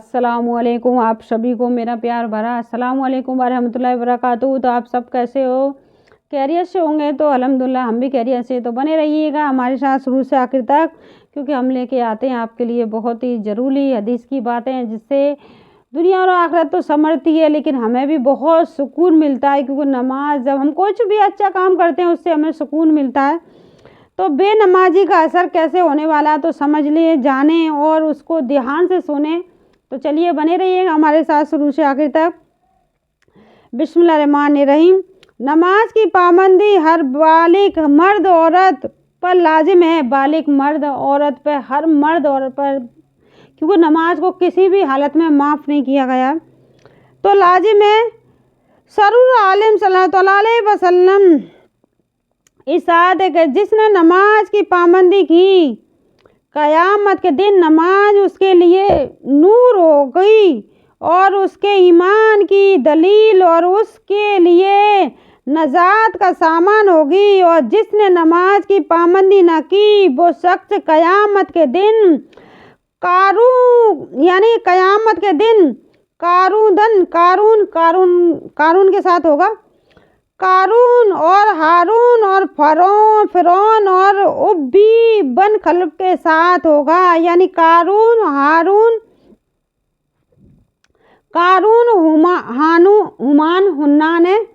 अस्सलामुअलैकुम। आप सभी को मेरा प्यार भरा अस्सलामुअलैकुम वरहमतुल्लाहि वबरकातुहू। तो आप सब कैसे हो? खैरियत से होंगे तो अल्हम्दुलिल्लाह हम भी खैरियत से। तो बने रहिएगा हमारे साथ शुरू से आखिर तक, क्योंकि हम लेके आते हैं आपके लिए बहुत ही ज़रूरी हदीस की बातें, जिससे दुनिया और आखिरत तो समझती है, लेकिन हमें भी बहुत सुकून मिलता है। क्योंकि नमाज, जब हम कुछ भी अच्छा काम करते हैं उससे हमें सुकून मिलता है। तो बेनमाजी का असर कैसे होने वाला है तो समझ लिए, जाने और उसको ध्यान से सुने। तो चलिए बने रहिएगा हमारे साथ शुरू से आखिर तक। बिस्मिल्लाहिर्रहमानिर्रहीम। नमाज की पाबंदी हर बालिग मर्द औरत पर लाजिम है। बालिग मर्द औरत पर, हर मर्द औरत पर, क्योंकि नमाज को किसी भी हालत में माफ़ नहीं किया गया, तो लाजिम है। सरूर आलम सल्लल्लाहु अलैहि वसल्लम इरशाद है कि जिसने नमाज की पाबंदी की, क़यामत के दिन नमाज उसके लिए नूर हो गई और उसके ईमान की दलील और उसके लिए नजात का सामान होगी। और जिसने नमाज की पाबंदी न की, वो शख्स क़यामत के दिन क़यामत के दिन कारून के साथ होगा। कारून और हारून और फिरौन और उब्बी बन खलब के साथ होगा। यानी कारून, हुमान हुन्नान है,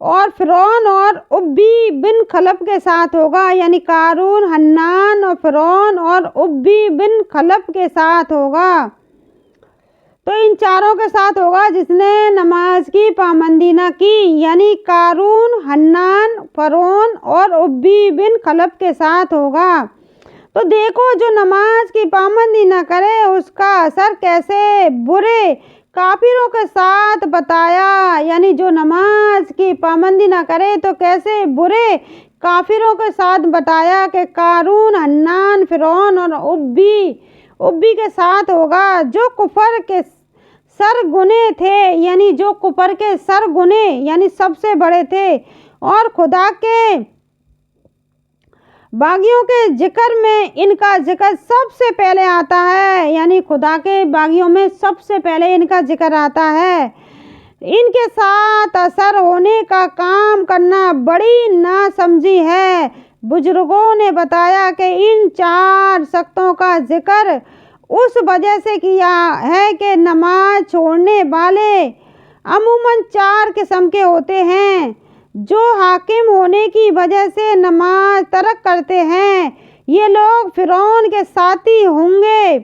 और फिरौन और उब्बी बिन खलब के साथ होगा। यानी कारून, हन्नान और फिरौन और उब्बी बिन खलब के साथ होगा। तो इन चारों के साथ होगा जिसने नमाज की पाबंदी न की, यानी कारून, हन्नान, फिरौन और उब्बी बिन खलब के साथ होगा। तो देखो, जो नमाज की पाबंदी न करे उसका असर कैसे बुरे काफिरों के साथ बताया। यानी जो नमाज की पाबंदी न करे तो कैसे बुरे काफिरों के साथ बताया कि कारून, हन्नान, फिरौन और उब्बी के साथ होगा, जो कुफर के सरगुने थे। यानी जो कुफर के सरगुने यानी सबसे बड़े थे, और खुदा के बागियों के जिक्र में इनका जिक्र सबसे पहले आता है। यानी खुदा के बागियों में सबसे पहले इनका जिक्र आता है। इनके साथ असर होने का काम करना बड़ी नासमझी है। बुजुर्गों ने बताया कि इन चार सख्तों का जिक्र उस वजह से किया है कि नमाज छोड़ने वाले अमूमन चार किस्म के होते हैं। जो हाकिम होने की वजह से नमाज तर्क करते हैं, ये लोग फिरौन के साथी होंगे,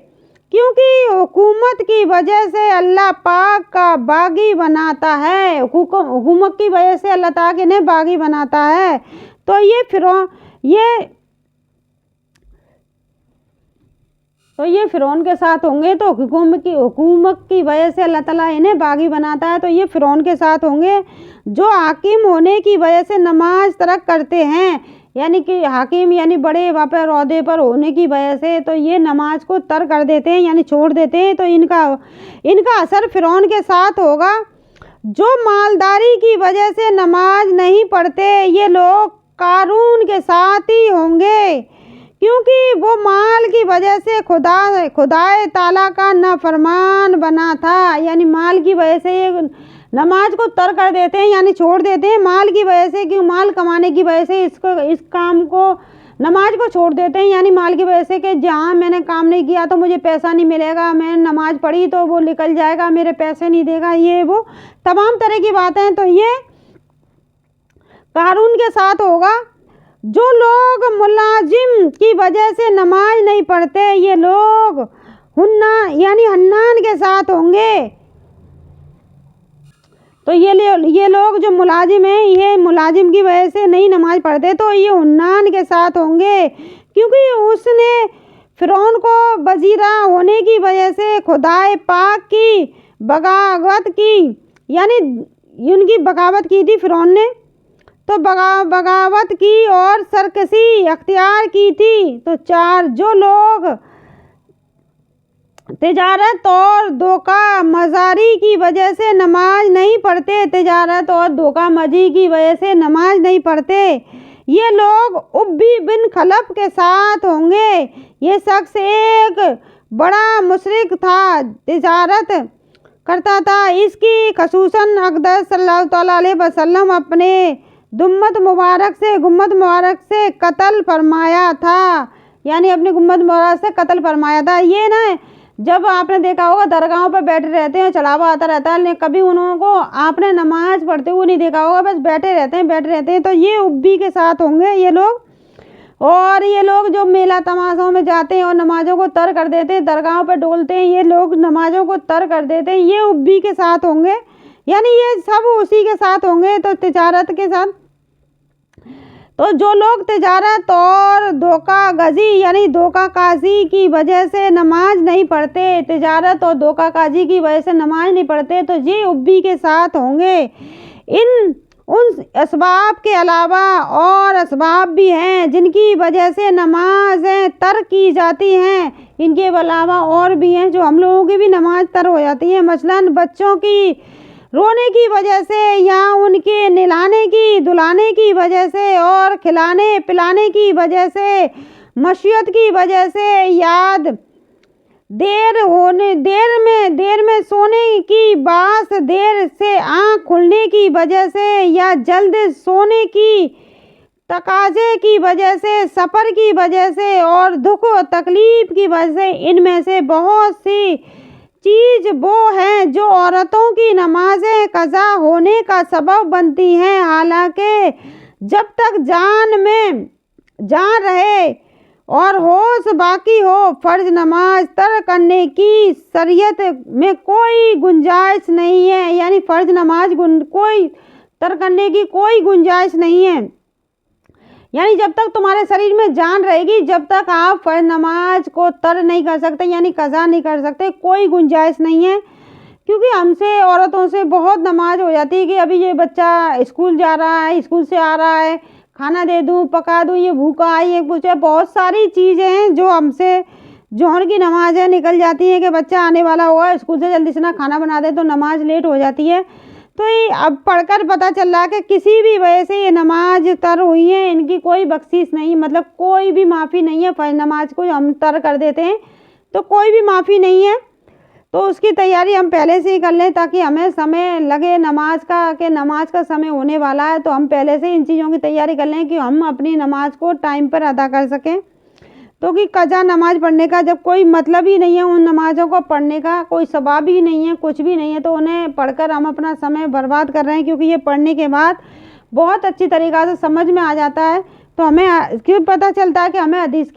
क्योंकि हुकूमत की वजह से अल्लाह पाक का बागी बनाता है। हुकूमत की वजह से अल्लाह ताला इन्हें बागी बनाता है। तो ये फिरौन के साथ होंगे। तो हुकूमत की वजह से अल्लाह ताला इन्हें बागी बनाता है। तो ये फिरौन के साथ होंगे जो हाकिम होने की वजह से नमाज तर्क करते हैं। यानी कि हाकिम यानी बड़े वहाँ पर ओहदे पर होने की वजह से तो ये नमाज को तर्क कर देते हैं, यानी छोड़ देते हैं। तो इनका असर फिरौन के साथ होगा। जो मालदारी की वजह से नमाज नहीं पढ़ते, ये लोग कारून के साथ ही होंगे, क्योंकि वो माल की वजह से खुदाए ताला का नाफरमान बना था। यानी माल की वजह से ये नमाज को तर्क कर देते हैं, यानी छोड़ देते हैं माल की वजह से। क्यों? माल कमाने की वजह से इस काम को, नमाज को छोड़ देते हैं। यानी माल की वजह से कि जहाँ मैंने काम नहीं किया तो मुझे पैसा नहीं मिलेगा, मैंने नमाज पढ़ी तो वो निकल जाएगा, मेरे पैसे नहीं देगा, ये वो तमाम तरह की बातें। तो ये कारून के साथ होगा। जो लोग मुलाजिम की वजह से नमाज नहीं पढ़ते, ये लोग हन्नान के साथ होंगे। तो ये लोग जो मुलाजिम हैं, ये मुलाजिम की वजह से नहीं नमाज पढ़ते, तो ये हन्नान के साथ होंगे, क्योंकि उसने फिरौन को वजीरा होने की वजह से खुदाए पाक की बगावत की, यानी उनकी बगावत की थी फिरौन ने। तो बगावत की और सरकशी अख्तियार की थी। तो चार, जो लोग तिजारत और धोखा मजारी की वजह से नमाज नहीं पढ़ते, तिजारत और धोखा मजी की वजह से नमाज नहीं पढ़ते, ये लोग उब्बी बिन खलब के साथ होंगे। ये शख्स एक बड़ा मुशरिक था, तिजारत करता था। इसकी खसूसन अक़दस सल्लल्लाहु अलैहि वसल्लम अपने गुम्मत मुबारक से कत्ल फरमाया था, यानी अपने गुम्मत मुबारक से कत्ल फरमाया था। ये ना जब आपने देखा होगा दरगाहों पर बैठे रहते हैं, चढ़ावा आता रहता है, लेकिन कभी उनको आपने नमाज पढ़ते हुए नहीं देखा होगा, बस बैठे रहते हैं। तो ये उब्बी के साथ होंगे ये लोग। और ये लोग जो मेला तमाशों में जाते हैं और नमाज़ों को तर कर देते हैं, दरगाहों पर डोलते हैं, ये लोग नमाज़ों को तर कर देते हैं, ये उब्बी के साथ होंगे, यानी ये सब उसी के साथ होंगे। तो तिजारत के साथ, तो जो लोग तिजारत और धोखागजी यानी धोखाकाजी की वजह से नमाज नहीं पढ़ते, तिजारत और धोखाकाजी की वजह से नमाज नहीं पढ़ते, तो ये उब्बी के साथ होंगे। उन असबाब के अलावा और असबाब भी हैं जिनकी वजह से नमाज़ें तर की जाती हैं। इनके अलावा और भी हैं जो हम लोगों की भी नमाज तर हो जाती है। मसलन बच्चों की रोने की वजह से, या उनके नहलाने की धुलाने की वजह से, और खिलाने पिलाने की वजह से, मशीयत की वजह से, याद देर में सोने की बास, देर से आँख खुलने की वजह से, या जल्द सोने की तकाजे की वजह से, सफ़र की वजह से, और दुख और तकलीफ़ की वजह से, इनमें से बहुत सी चीज़ वो हैं जो औरतों की नमाज़ें क़ज़ा होने का सबब बनती हैं। हालांकि जब तक जान रहे और होश बाकी हो, फ़र्ज़ नमाज तर करने की शरीयत में कोई गुंजाइश नहीं है, यानी फ़र्ज़ नमाज कोई तर करने की कोई गुंजाइश नहीं है। यानी जब तक तुम्हारे शरीर में जान रहेगी, जब तक आप फ़र्ज़ नमाज को तर नहीं कर सकते, यानी क़ज़ा नहीं कर सकते, कोई गुंजाइश नहीं है। क्योंकि हमसे औरतों से बहुत नमाज हो जाती है कि अभी ये बच्चा स्कूल जा रहा है, स्कूल से आ रहा है, खाना दे दूँ, पका दूँ, ये भूखा है, ये कुछ है, बहुत सारी चीज़ें हैं जो हमसे जोहर की नमाज है निकल जाती है कि बच्चा आने वाला होगा स्कूल से, जल्दी से ना खाना बना दे, तो नमाज लेट हो जाती है। तो ये अब पढ़कर पता चल रहा है कि किसी भी वजह से ये नमाज तर हुई है, इनकी कोई बख्शीश नहीं, मतलब कोई भी माफ़ी नहीं है। फ़र्ज़ नमाज को हम तर कर देते हैं तो कोई भी माफ़ी नहीं है। तो उसकी तैयारी हम पहले से ही कर लें ताकि हमें समय लगे नमाज का, कि नमाज का समय होने वाला है, तो हम पहले से इन चीज़ों की तैयारी कर लें कि हम अपनी नमाज को टाइम पर अदा कर सकें। तो कि क़ज़ा नमाज पढ़ने का जब कोई मतलब ही नहीं है, उन नमाज़ों को पढ़ने का कोई सवाब ही नहीं है, कुछ भी नहीं है, तो उन्हें पढ़कर हम अपना समय बर्बाद कर रहे हैं। क्योंकि ये पढ़ने के बाद बहुत अच्छी तरीक़ा से समझ में आ जाता है, तो हमें क्यों पता चलता है कि हमें हदीस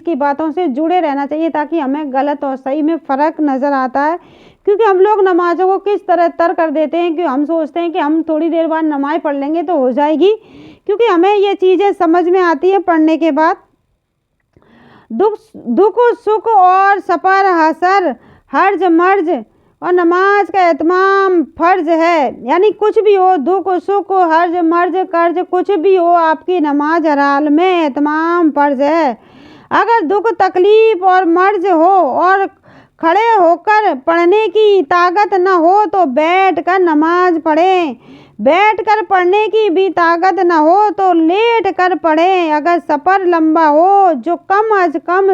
की बातों से जुड़े रहना चाहिए, ताकि हमें गलत और सही में फ़र्क नज़र आता है। क्योंकि हम लोग नमाज़ों को किस तरह तर कर देते हैं कि हम सोचते हैं कि हम थोड़ी देर बाद नमाज़ पढ़ लेंगे तो हो जाएगी, क्योंकि हमें ये चीज़ें समझ में आती है पढ़ने के बाद। दुख सुख और सफ़र हसर हर्ज मर्ज और नमाज का एहतमाम फ़र्ज़ है, यानी कुछ भी हो, दुख सुख हर्ज मर्ज कर्ज कुछ भी हो, आपकी नमाज हर हाल में एहतमाम फ़र्ज़ है। अगर दुख तकलीफ़ और मर्ज हो और खड़े होकर पढ़ने की ताकत न हो तो बैठ कर नमाज पढ़ें, बैठ कर पढ़ने की भी ताकत न हो तो लेट कर पढ़ें। अगर सफ़र लंबा हो जो कम अज़ कम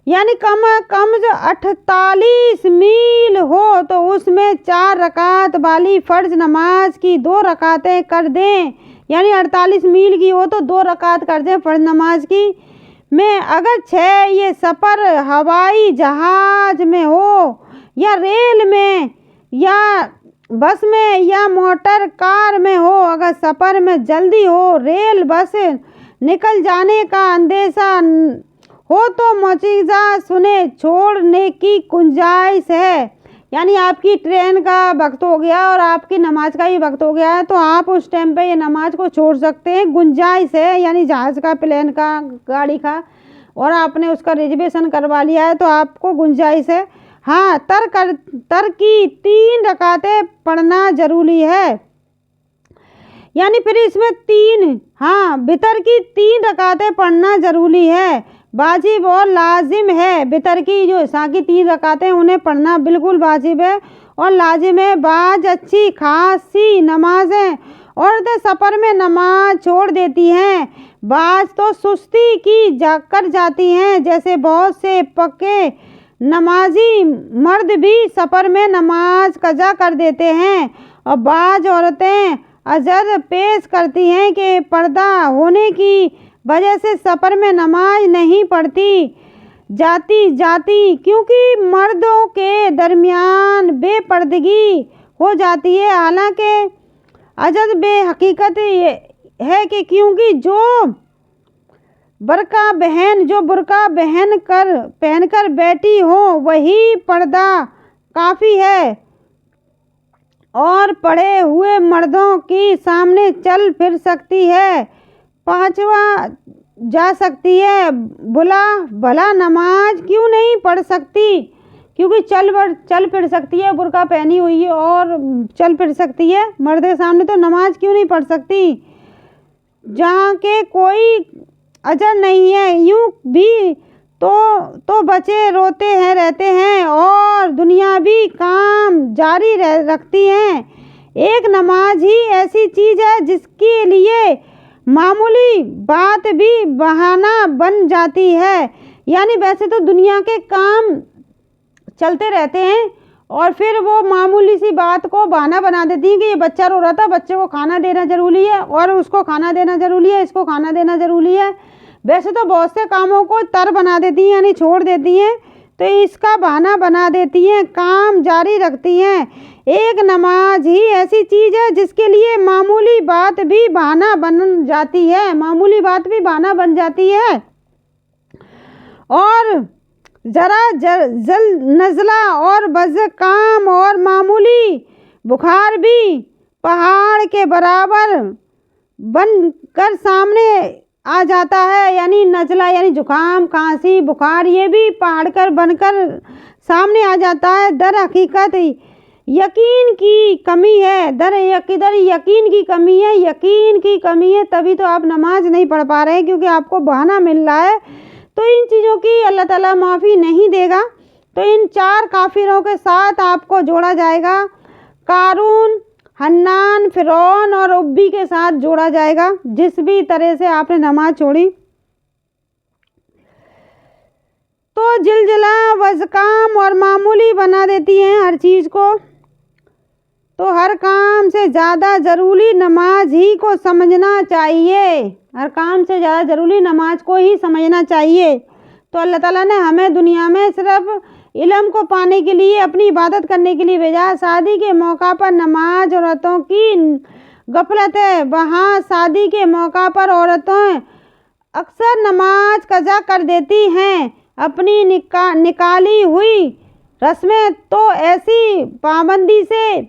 48 मील हो तो उसमें 4 रकात वाली फ़र्ज़ नमाज की 2 रकातें कर दें, यानी 48 मील की हो तो 2 रकात कर दें फ़र्ज़ नमाज की। में अगर 6 ये सफ़र हवाई जहाज़ में हो या रेल में या बस में या मोटर कार में हो, अगर सफ़र में जल्दी हो, रेल बस निकल जाने का अंदेशा हो तो मौज़ा सुने छोड़ने की गुंजाइश है, यानी आपकी ट्रेन का वक्त हो गया और आपकी नमाज का ही वक्त हो गया है, तो आप उस टाइम पे ये नमाज को छोड़ सकते हैं, गुंजाइश है। यानी जहाज़ का, प्लेन का, गाड़ी का, और आपने उसका रिजर्वेशन करवा लिया है तो आपको गुंजाइश है। हाँ, तर की 3 रकातें पढ़ना ज़रूरी है, यानी फिर इसमें 3 बितर की 3 रकातें पढ़ना ज़रूरी है, वाजिब और लाजिम है। बितर की जो इशा की 3 रकातें उन्हें पढ़ना बिल्कुल वाजिब है और लाजिम है। बाज अच्छी खासी नमाजें औरतें सफ़र में नमाज छोड़ देती हैं। बाज़ तो सुस्ती की कर जाती हैं, जैसे बहुत से पक्के नमाजी मर्द भी सफ़र में नमाज कज़ा कर देते हैं। और बाज़ औरतें अज़र पेश करती हैं कि पर्दा होने की वजह से सफ़र में नमाज नहीं पढ़ती जाती क्योंकि मर्दों के दरमियान बेपर्दगी हो जाती है। हालांकि अजद बेहकीकत है कि क्योंकि जो बुर्का पहनकर बैठी हो वही पर्दा काफ़ी है और पढ़े हुए मर्दों की सामने चल फिर सकती है, पहुंचवा जा सकती है। भला नमाज क्यों नहीं पढ़ सकती? क्योंकि चल फिर सकती है, बुर्का पहनी हुई है और चल फिर सकती है मर्द के सामने, तो नमाज क्यों नहीं पढ़ सकती? जहाँ के कोई अजर नहीं है, यूँ भी तो बच्चे रोते हैं रहते हैं और दुनियावी काम जारी रखती हैं। एक नमाज ही ऐसी चीज़ है जिसके लिए मामूली बात भी बहाना बन जाती है। यानी वैसे तो दुनिया के काम चलते रहते हैं और फिर वो मामूली सी बात को बहाना बना देती हैं कि ये बच्चा रो रहा था, बच्चे को खाना देना ज़रूरी है और उसको खाना देना ज़रूरी है, इसको खाना देना ज़रूरी है। वैसे तो बहुत से कामों को तर बना देती हैं, यानी छोड़ देती हैं, तो इसका बहाना बना देती हैं, काम जारी रखती हैं। एक नमाज ही ऐसी चीज़ है जिसके लिए मामूली बात भी बहाना बन जाती है, और ज़रा नज़ला और बज़काम और मामूली बुखार भी पहाड़ के बराबर बन कर सामने आ जाता है। यानी नज़ला यानी जुकाम, खांसी, बुखार, ये भी पहाड़ कर बनकर सामने आ जाता है। दर हकीकत यकीन की कमी है, यकीन की कमी है, तभी तो आप नमाज नहीं पढ़ पा रहे हैं, क्योंकि आपको बहाना मिल रहा है। तो इन चीज़ों की अल्लाह ताला माफ़ी नहीं देगा। तो इन 4 काफिरों के साथ आपको जोड़ा जाएगा, कारून, हन्नान, फिरौन और उब्बी के साथ जोड़ा जाएगा, जिस भी तरह से आपने नमाज छोड़ी। तो जिलजिला, वज़काम और मामूली बना देती हैं हर चीज़ को। तो हर काम से ज़्यादा ज़रूरी नमाज ही को समझना चाहिए, हर काम से ज़्यादा ज़रूरी नमाज को ही समझना चाहिए। तो अल्लाह ताला ने हमें दुनिया में सिर्फ इल्म को पाने के लिए, अपनी इबादत करने के लिए भेजा। शादी के मौका पर नमाज औरतों की गफलत है। वहाँ शादी के मौका पर औरतें अक्सर नमाज कज़ा कर देती हैं। अपनी निकाली हुई रस्में तो ऐसी पाबंदी से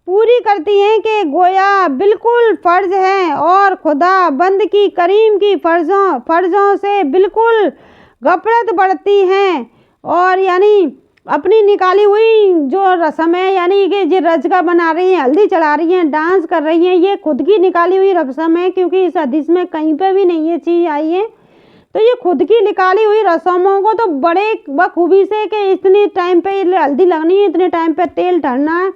पूरी करती हैं कि गोया बिल्कुल फ़र्ज़ हैं और खुदा बंद की करीम की फ़र्ज़ों से बिल्कुल गफलत बढ़ती हैं। और यानी अपनी निकाली हुई जो रस्म है, यानी कि जो रजगा बना रही हैं, हल्दी चढ़ा रही हैं, डांस कर रही हैं, ये खुद की निकाली हुई रस्म है, क्योंकि इस हदीस में कहीं पे भी नहीं ये चीज़ आई है। तो ये खुद की निकाली हुई रस्मों को तो बड़े बखूबी से कि इतने टाइम पे हल्दी लगनी है, इतने टाइम पे तेल ढलना है,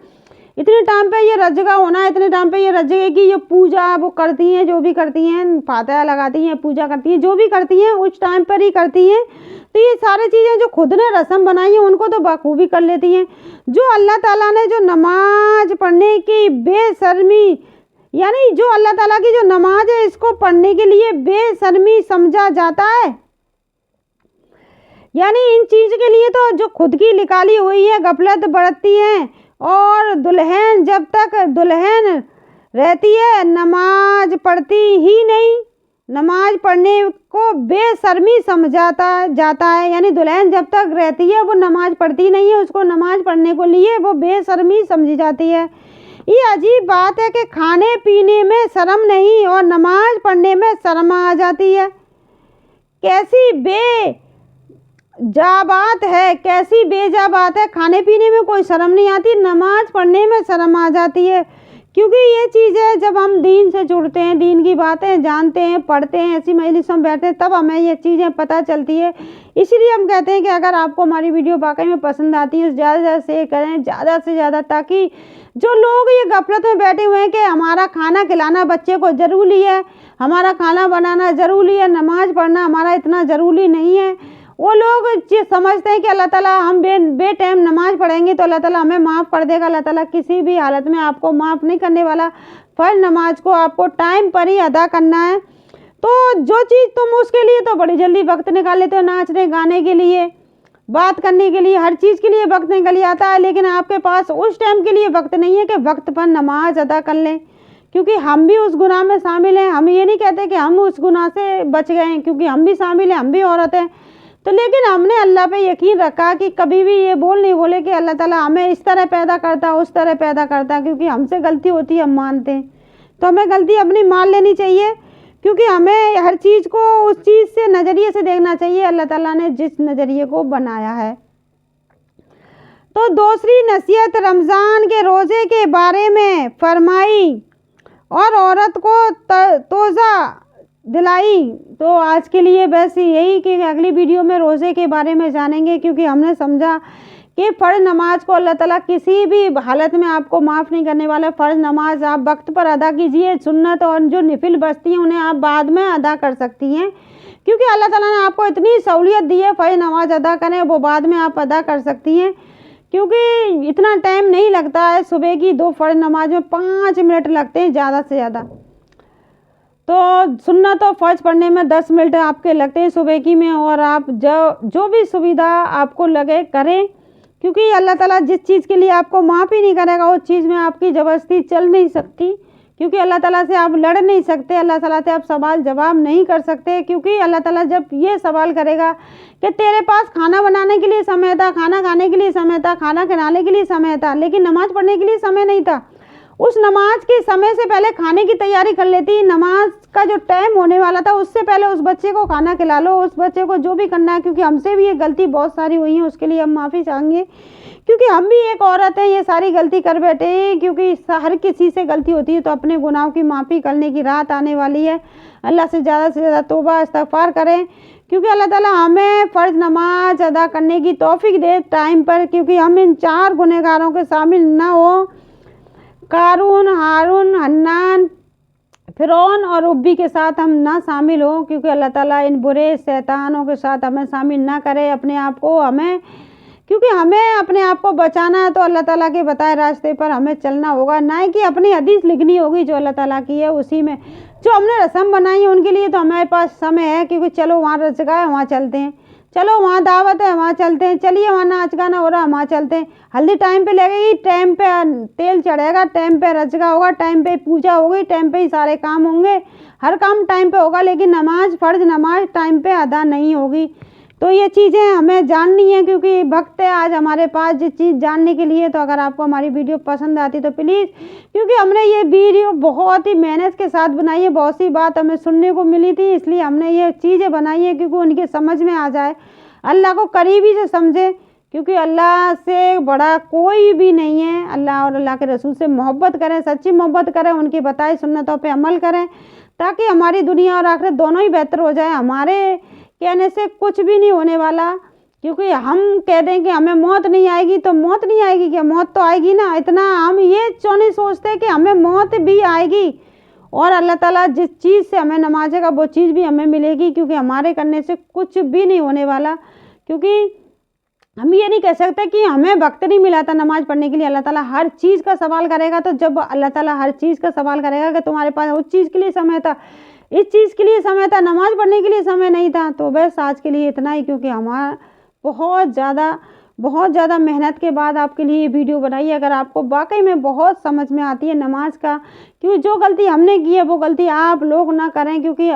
इतने टाइम पे ये रजगा होना है, इतने टाइम पे ये रजगे की जो पूजा वो करती हैं, जो भी करती हैं, फातिहा लगाती हैं, पूजा करती हैं, जो भी करती हैं उस टाइम पर ही करती हैं। तो ये सारी चीज़ें जो खुद ने रस्म बनाई है उनको तो बखूबी कर लेती हैं। जो अल्लाह ताला ने जो नमाज पढ़ने की बेशर्मी, यानी जो अल्लाह ताला की जो नमाज है इसको पढ़ने के लिए बेशर्मी समझा जाता है, यानी इन चीज़ के लिए तो जो खुद की निकाली हुई है गफलत बढ़ती है। और दुल्हन जब तक दुल्हन रहती है नमाज पढ़ती ही नहीं, नमाज पढ़ने को बेशर्मी समझा जाता है। यानी दुल्हन जब तक रहती है वो नमाज पढ़ती नहीं है, उसको नमाज पढ़ने को लिए वो बेशर्मी समझी जाती है। ये अजीब बात है कि खाने पीने में शर्म नहीं और नमाज पढ़ने में शर्म आ जाती है। कैसी बेजा बात है, खाने पीने में कोई शर्म नहीं आती, नमाज पढ़ने में शर्म आ जाती है। क्योंकि ये चीज़ है, जब हम दीन से जुड़ते हैं, दीन की बातें जानते हैं, पढ़ते हैं, ऐसी मजलिसों में बैठते हैं, तब हमें ये चीज़ें पता चलती है। इसीलिए हम कहते हैं कि अगर आपको हमारी वीडियो वाकई में पसंद आती है, ज़्यादा से ज़्यादा शेयर करें, ज़्यादा से ज़्यादा, ताकि जो लोग ये गफलत में बैठे हुए हैं कि हमारा खाना खिलाना बच्चे को ज़रूरी है, हमारा खाना बनाना ज़रूरी है, नमाज़ पढ़ना हमारा इतना ज़रूरी नहीं है, वो लोग समझते हैं कि अल्लाह ताला हम बेटाइम नमाज़ पढ़ेंगे तो अल्लाह ताला हमें माफ़ कर देगा। अल्लाह ताला किसी भी हालत में आपको माफ़ नहीं करने वाला। फ़र्ज़ नमाज को आपको टाइम पर ही अदा करना है। तो जो चीज़ तुम उसके लिए तो बड़ी जल्दी वक्त निकाल लेते हो, नाचने गाने के लिए, बात करने के लिए, हर चीज़ के लिए वक्त निकल आता है, लेकिन आपके पास उस टाइम के लिए वक्त नहीं है कि वक्त पर नमाज अदा कर लें, क्योंकि हम भी उस गुनाह में शामिल हैं। हम ये नहीं कहते कि हम उस गुनाह से बच गए हैं, क्योंकि हम भी शामिल हैं, हम भी औरत हैं। तो लेकिन हमने अल्लाह पे यकीन रखा कि कभी भी ये नहीं बोले कि अल्लाह ताला हमें इस तरह पैदा करता, उस तरह पैदा करता, क्योंकि हमसे गलती होती है, हम मानते हैं। तो हमें गलती अपनी मान लेनी चाहिए, क्योंकि हमें हर चीज़ को उस चीज़ से नज़रिए से देखना चाहिए अल्लाह ताला ने जिस नज़रिए को बनाया है। तो दूसरी नसीहत रमज़ान के रोज़े के बारे में फरमाई और औरत को तोज़ा दिलाई। तो आज के लिए बस यही कि अगली वीडियो में रोज़े के बारे में जानेंगे, क्योंकि हमने समझा कि फ़र्ज़ नमाज को अल्लाह ताला किसी भी हालत में आपको माफ़ नहीं करने वाला। फ़र्ज़ नमाज आप वक्त पर अदा कीजिए, सुन्नत और जो नफिल बचती हैं उन्हें आप बाद में अदा कर सकती हैं, क्योंकि अल्लाह ताला ने आपको इतनी सहूलियत दी है। फ़र्ज़ नमाज अदा करें, वो बाद में आप अदा कर सकती हैं, क्योंकि इतना टाइम नहीं लगता है। सुबह की 2 फ़र्ज़ नमाज में 5 मिनट लगते हैं ज़्यादा से ज़्यादा। तो सुन्नत और फ़र्ज़ पढ़ने में 10 मिनट आपके लगते हैं सुबह की में। और आप जो भी सुविधा आपको लगे करें, क्योंकि अल्लाह ताला जिस चीज़ के लिए आपको माफ़ ही नहीं करेगा उस चीज़ में आपकी ज़बरदस्ती चल नहीं सकती, क्योंकि अल्लाह ताला से आप लड़ नहीं सकते, अल्लाह ताला से आप सवाल जवाब नहीं कर सकते। क्योंकि अल्लाह ताला जब ये सवाल करेगा कि तेरे पास खाना बनाने के लिए समय था, खाना खाने के लिए समय था, खाना खिलाने के लिए समय था, लेकिन नमाज़ पढ़ने के लिए समय नहीं था, उस नमाज के समय से पहले खाने की तैयारी कर लेती। नमाज का जो टाइम होने वाला था उससे पहले उस बच्चे को खाना खिला लो, उस बच्चे को जो भी करना है, क्योंकि हमसे भी ये गलती बहुत सारी हुई है, उसके लिए हम माफ़ी चाहेंगे, क्योंकि हम भी एक औरत हैं, ये सारी गलती कर बैठे हैं। क्योंकि हर किसी से गलती होती है, तो अपने गुनाहों की माफ़ी करने की रात आने वाली है। अल्लाह से ज़्यादा तौबा इस्तग़फ़ार करें, क्योंकि अल्लाह ताला हमें फ़र्ज़ नमाज अदा करने की तौफ़ीक दे टाइम पर, क्योंकि हम इन 4 गुनहगारों के शामिल ना हो, कारून, हारून, हन्नान, फ़िरौन और उब्बी के साथ हम ना शामिल हो, क्योंकि अल्लाह ताला इन बुरे शैतानों के साथ हमें शामिल ना करे। अपने आप को हमें, क्योंकि हमें अपने आप को बचाना है, तो अल्लाह ताला के बताए रास्ते पर हमें चलना होगा, ना कि अपनी हदीस लिखनी होगी जो अल्लाह ताला की है उसी में। जो हमने रस्म बनाई है उनके लिए तो हमारे पास समय है, क्योंकि चलो वहाँ रज़गा है वहाँ चलते हैं, चलो वहाँ दावत है वहाँ चलते हैं, चलिए वहाँ नाच गाना हो रहा वहाँ चलते हैं। हल्दी टाइम पे लगेगी, टाइम पे तेल चढ़ेगा, टाइम पे रज़गा होगा, टाइम पे पूजा होगी, टाइम पे ही सारे काम होंगे, हर काम टाइम पे होगा, लेकिन नमाज फ़र्ज़ नमाज टाइम पे अदा नहीं होगी। तो ये चीज़ें हमें जाननी है, क्योंकि वक्त है आज हमारे पास जिस चीज़ जानने के लिए। तो अगर आपको हमारी वीडियो पसंद आती तो प्लीज़, क्योंकि हमने ये वीडियो बहुत ही मेहनत के साथ बनाई है, बहुत सी बात हमें सुनने को मिली थी, इसलिए हमने ये चीज़ें बनाई है, क्योंकि उनके समझ में आ जाए, अल्लाह को करीबी से समझे, क्योंकि अल्लाह से बड़ा कोई भी नहीं है। अल्लाह और अल्लाह के रसूल से मोहब्बत करें, सच्ची मोहब्बत करें, उनकी बताई सुन्नतों पे अमल करें, ताकि हमारी दुनिया और आखिरत दोनों ही बेहतर हो जाए। हमारे कहने से कुछ भी नहीं होने वाला, क्योंकि हम कह दें कि हमें मौत नहीं आएगी तो मौत नहीं आएगी क्या? मौत तो आएगी ना। इतना हम ये क्यों नहीं सोचते कि हमें मौत भी आएगी, और अल्लाह ताला जिस चीज़ से हमें नवाजेगा वो चीज़ भी हमें मिलेगी, क्योंकि हमारे करने से कुछ भी नहीं होने वाला। क्योंकि हम ये नहीं कह सकते कि हमें वक्त नहीं मिला था नमाज़ पढ़ने के लिए। अल्लाह ताला हर चीज़ का सवाल करेगा, तो जब अल्लाह ताला हर चीज़ का सवाल करेगा कि तुम्हारे पास उस चीज़ के लिए समय था, इस चीज़ के लिए समय था, नमाज़ पढ़ने के लिए समय नहीं था, तो बस आज के लिए इतना ही। क्योंकि हमारा बहुत ज़्यादा मेहनत के बाद आपके लिए ये वीडियो बनाई है। अगर आपको वाकई में बहुत समझ में आती है नमाज का, क्योंकि जो गलती हमने की है वो गलती आप लोग ना करें, क्योंकि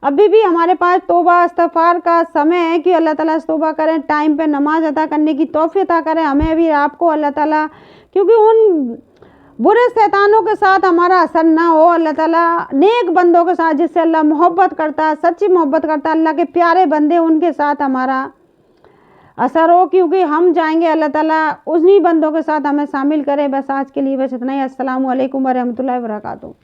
अभी भी हमारे पास तौबा इस्तग़फ़ार का समय है कि अल्लाह ताला से तौबा करें, टाइम पे नमाज अदा करने की तौफ़ीक़ अता करें हमें भी आपको अल्लाह ताला, क्योंकि उन बुरे शैतानों के साथ हमारा असर ना हो। अल्लाह ताला नेक बंदों के साथ, जिससे अल्लाह मोहब्बत करता है, सच्ची मोहब्बत करता है, अल्लाह के प्यारे बंदे, उनके साथ हमारा असर हो, क्योंकि हम जाएंगे, अल्लाह ताला उन्हीं बंदों के साथ हमें शामिल करे। बस आज के लिए बस इतना ही। अस्सलामु अलैकुम व रहमतुल्लाहि व बरकातुहू।